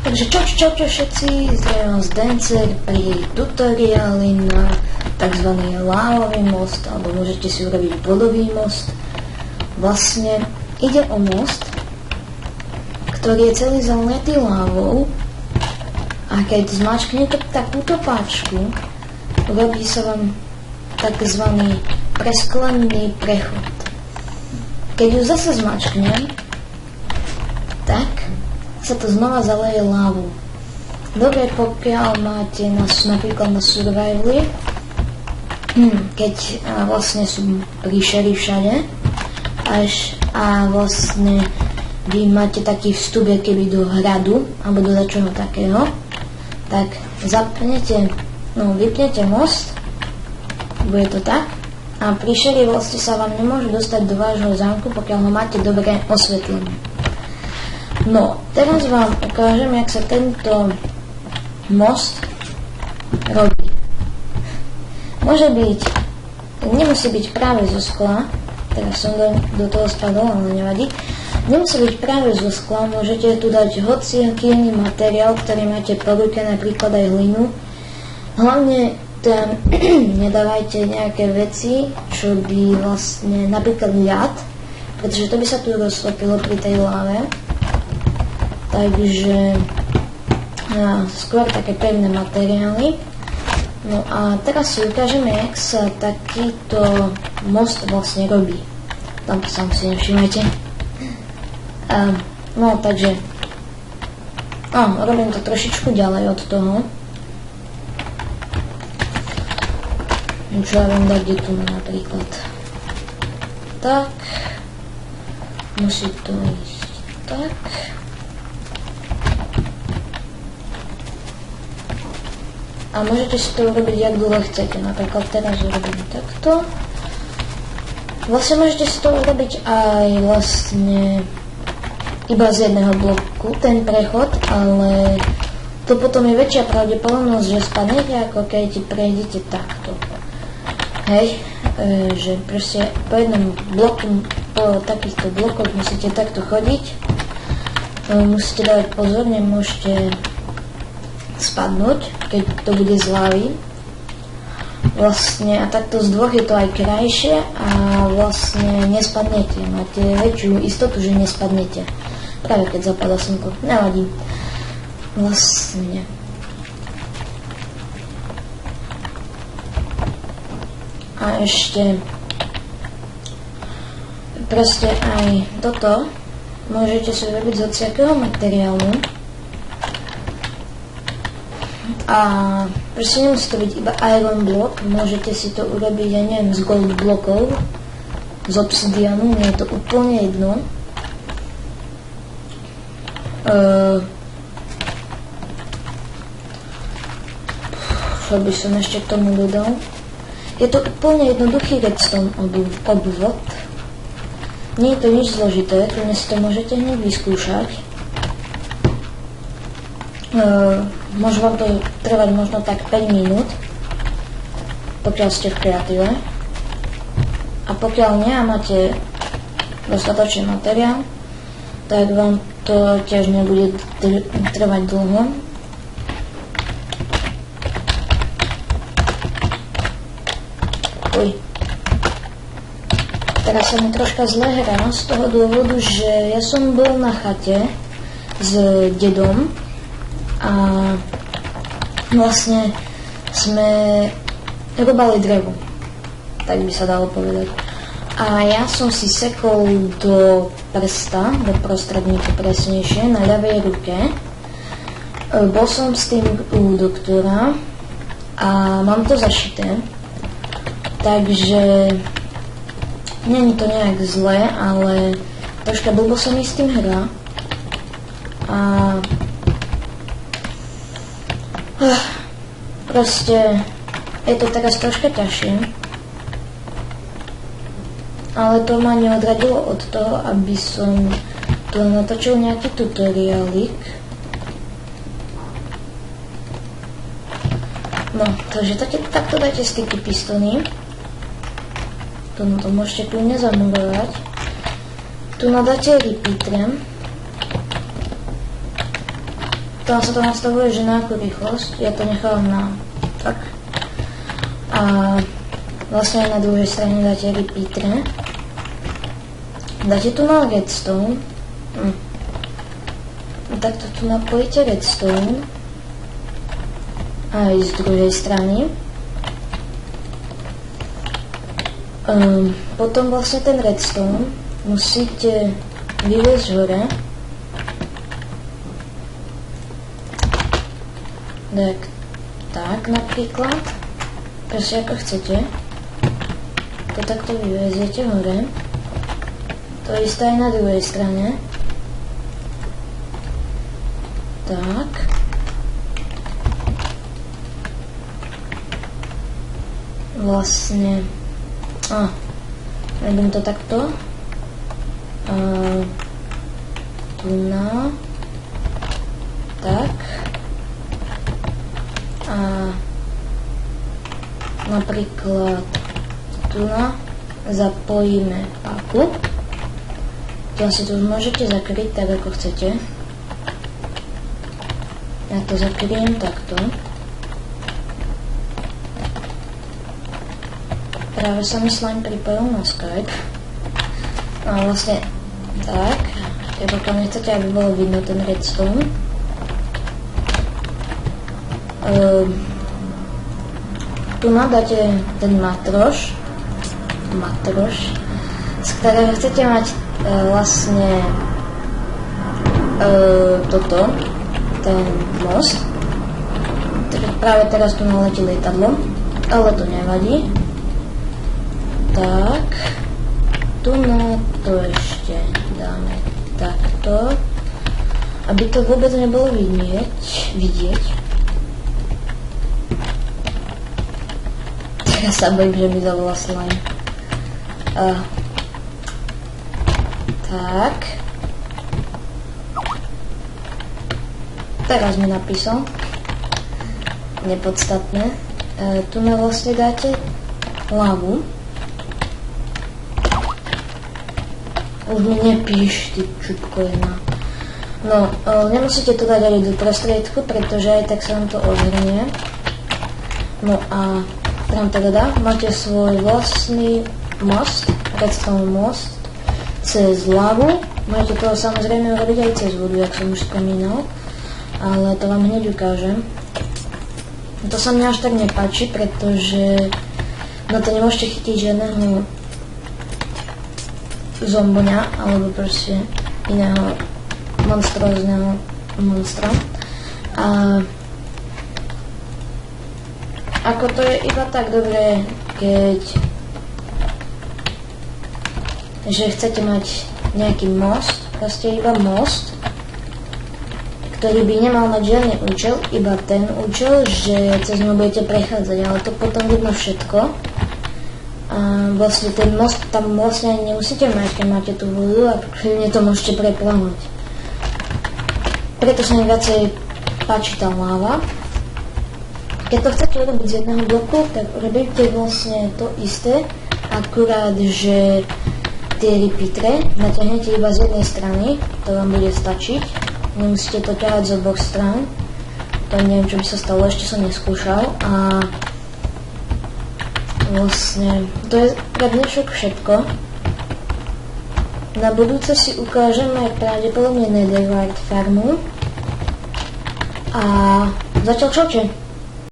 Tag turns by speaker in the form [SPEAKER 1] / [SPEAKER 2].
[SPEAKER 1] Takže čaute všetci, zdravím vás Dancer pri tutoriáli na tzv. Lávový most, alebo môžete si urobiť bodový most. Vlastne ide o most, ktorý je celý zaliatý lávou a keď zmačknete takúto páčku, urobí sa vám tzv. Presklený prechod. Keď ju zase zmačknem, tak sa to znova zaleje lávou. Dobre, pokiaľ máte napríklad na survivali, keď vlastne sú príšery všade a vlastne vy máte taký vstup keby do hradu alebo do dačoho takého, tak vypnete most, bude to tak, a príšery vlastne sa vám nemôžu dostať do vášho zámku, pokiaľ ho máte dobre osvetlené. No, teraz vám ukážem, jak sa tento most robí. Nemusí byť práve zo skla, teraz som do toho spadol, ale nevadí. Nemusí byť práve zo skla, môžete tu dať hociaký iný materiál, ktorý máte po ruke, napríklad aj hlinu. Hlavne nedávajte nejaké veci, čo by vlastne, napríklad ľad, pretože to by sa tu roztopilo pri tej láve. Takže skôr také pevné materiály. No a teraz si ukážeme, jak sa takýto most vlastne robí. Tamto sa si nevšimajte. Takže robím to trošičku ďalej od toho. Čo ja viem dať, kde tu napríklad. Tak. Musí to ísť tak. A môžete si to urobiť, jak dlho chcete. Napríklad teraz urobím takto. Vlastne môžete si to urobiť aj vlastne iba z jedného bloku, ten prechod, ale to potom je väčšia pravdepodobnosť, že spadnete, ako keď prejdete takto. Hej, že proste po jednom bloku, po takýchto blokoch musíte takto chodiť. Musíte dávať pozor, nemôžete spadnúť, keď to bude z lávy. Vlastne a takto z dvoch je to aj krajšie a vlastne nespadnete. Máte väčšiu istotu, že nespadnete. Práve keď zapadá slnko. Nevadí. Vlastne. A ešte proste aj toto môžete si urobiť z hociakého materiálu. A proste nemusí to byť iba iron block, môžete si to urobiť, ja neviem, z gold blokov, z obsidianu, nie je to úplne jedno. Čo by som ešte k tomu dodal? Je to úplne jednoduchý redstone obvod. Nie je to nič zložité, dnes to môžete hneď vyskúšať. Môže vám to trvať možno tak 5 minút, pokiaľ ste v kreatíve. A pokiaľ nie a máte dostatočný materiál, tak vám to tiež nebude trvať dlho. Teraz sa mi troška zle hrá z toho dôvodu, že ja som bol na chate s dedom a vlastne sme rúbali drevo, tak by sa dalo povedať. A ja som si sekol do prsta, do prostredníka presnejšie, na ľavej ruke. Bol som s tým u doktora a mám to zašité, takže není to nejak zlé, ale troška blbo sa mi s tým hrá. A proste je to teraz troška ťažšie. Ale to ma neodradilo od toho, aby som tu natočil nejaký tutoriálik. No, takže takto dajte styky pistony. To môžete kľudne zamurovať. Tu nadáte repeaterem. tam sa to nastavuje, že na akú rýchlosť. Ja to nechávam na tak. A vlastne aj na druhej strane dáte repeater. Dáte tu na redstone. Takto tu napojíte redstone. Aj z druhej strany. Potom vlastne ten redstone musíte vyviesť hore. Tak napríklad. Proste ako chcete. To takto vyveziete hore. To isté aj na druhej strane. Tak. Vlastne robím to takto. Tu na. Tak. A napríklad tu na zapojíme páku. Tam si to už môžete zakryť tak, ako chcete. Ja to zakryjem takto. Práve sa mi slime pripojil na Skype. A vlastne tak. Ja pokiaľ nechcete, aby bolo vidno ten redstone. Tu nadáte ten matroš, z ktorého chcete mať vlastne toto, ten most. Práve teraz tu naletí lietadlo, ale to nevadí. Tak, tu na to ešte dáme takto, aby to vôbec nebolo vidieť. Ja sa bojím, že mi zavolá slime. Tak. Teraz mi napísal. Nepodstatné. Tu na vlastne dáte lávu. Už mi nepíš, ty čupko jedna. No, nemusíte to dať aj do prostriedku, pretože aj tak sa vám to odhrnie. No a tam teda máte svoj vlastný most, redstone most, cez lavu. Môžete to samozrejme urobiť aj cez vodu, jak som už spomínal, ale to vám hneď ukážem. To sa mne až tak nepáči, pretože na to nemôžete chytiť žiadneho zomboňa, alebo proste iného monstrózneho monstra. A ako to je iba tak dobré, že chcete mať nejaký most, proste iba most, ktorý by nemal mať žiadny účel, iba ten účel, že cez ňu budete prechádzať, ale to potom vidno všetko. A vlastne ten most tam vlastne ani nemusíte mať, keď máte tú vodu a kľudne to môžete preplánuť. Preto sa mi viacej páči tá láva. Keď to chcete urobiť z jedného bloku, tak robíte vlastne to isté, akurát, že tie repeatere natiahnete iba z jednej strany, to vám bude stačiť. Nemusíte to ťahať z oboch strán. To neviem, čo by sa stalo, ešte som neskúšal. A vlastne to je pre dnešok všetko. Na budúce si ukážem aj pravdepodobne Netherite farmu. A zatiaľ čaute.